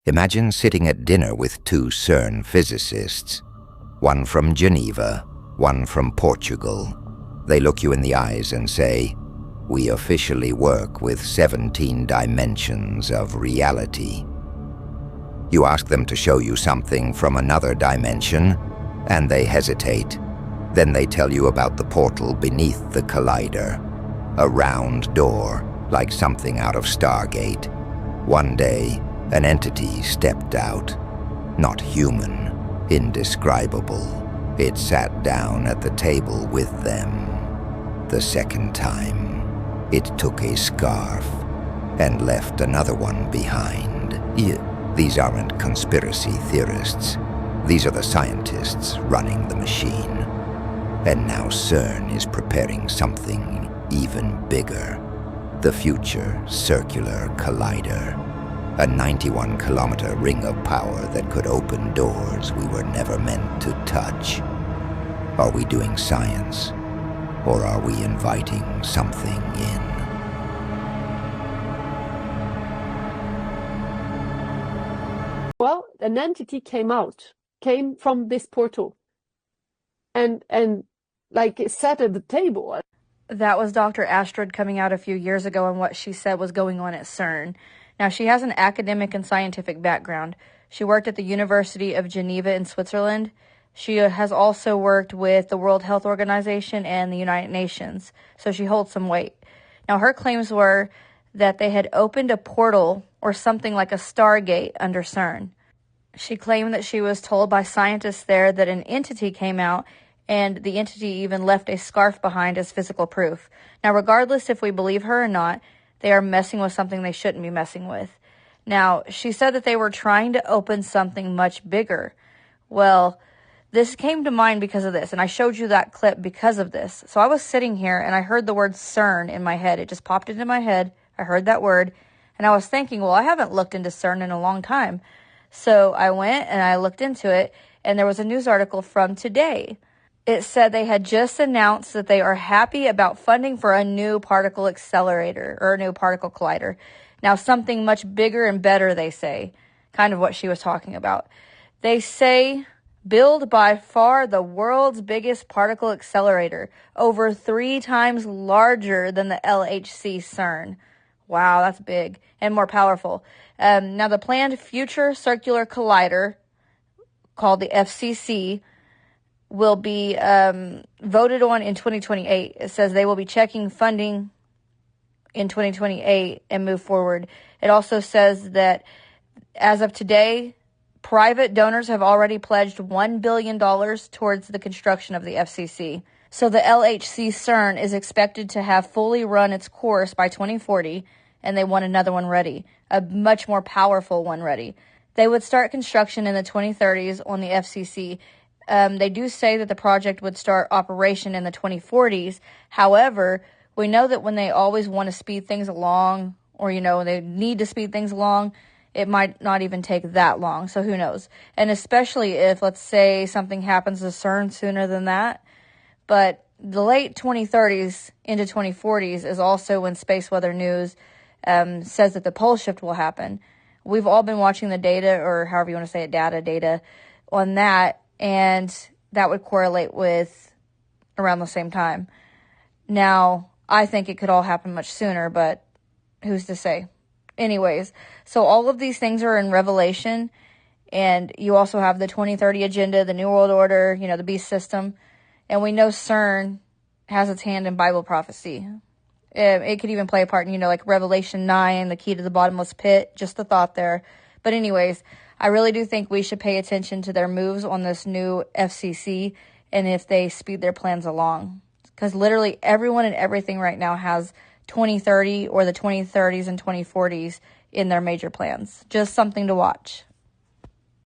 Imagine sitting at dinner with two CERN physicists, one from Geneva, one from Portugal. They look you in the eyes and say, "We officially work with 17 dimensions of reality." You ask them to show you something from another dimension, and they hesitate. Then they tell you about the portal beneath the collider, a round door, like something out of Stargate. One day, an entity stepped out. Not human, indescribable. It sat down at the table with them. The second time, it took a scarf and left another one behind. These aren't conspiracy theorists. These are the scientists running the machine. And now CERN is preparing something even bigger. The Future Circular Collider. A 91-kilometer ring of power that could open doors we were never meant to touch. Are we doing science, or are we inviting something in? Well, an entity came from this portal, and like sat at the table. That was Dr. Astrid coming out a few years ago, and what she said was going on at CERN. Now, she has an academic and scientific background. She worked at the University of Geneva in Switzerland. She has also worked with the World Health Organization and the United Nations, so she holds some weight. Now, her claims were that they had opened a portal or something like a Stargate under CERN. She claimed that she was told by scientists there that an entity came out, and the entity even left a scarf behind as physical proof. Now, regardless if we believe her or not, they are messing with something they shouldn't be messing with. Now, she said that they were trying to open something much bigger. Well, this came to mind because of this, and I showed you that clip because of this. So I was sitting here, and I heard the word CERN in my head. It just popped into my head. I heard that word, and I was thinking, well, I haven't looked into CERN in a long time. So I went and I looked into it, and there was a news article from today. It said they had just announced that they are happy about funding for a new particle accelerator or a new particle collider. Now, something much bigger and better, they say, kind of what she was talking about. They say, build by far the world's biggest particle accelerator, over 3 times larger than the LHC CERN. Wow, that's big and more powerful. Now, the planned Future Circular Collider, called the FCC, will be voted on in 2028. It says they will be checking funding in 2028 and move forward. It also says that as of today, private donors have already pledged $1 billion towards the construction of the FCC. So the LHC CERN is expected to have fully run its course by 2040, and they want another one ready, a much more powerful one ready. They would start construction in the 2030s on the FCC. They do say that the project would start operation in the 2040s. However, we know that when they always want to speed things along, or, they need to speed things along, it might not even take that long. So who knows? And especially if, let's say, something happens to CERN sooner than that. But the late 2030s into 2040s is also when Space Weather News says that the pole shift will happen. We've all been watching the data, or however you want to say it, data on that. And that would correlate with around the same time. Now, I think it could all happen much sooner, but who's to say? Anyways, so all of these things are in Revelation, and you also have the 2030 agenda, the New World Order, the beast system, and we know CERN has its hand in Bible prophecy. It could even play a part in, like Revelation 9, the key to the bottomless pit, just a thought there. But anyways, I really do think we should pay attention to their moves on this new FCC and if they speed their plans along. Because literally everyone and everything right now has 2030 or the 2030s and 2040s in their major plans. Just something to watch.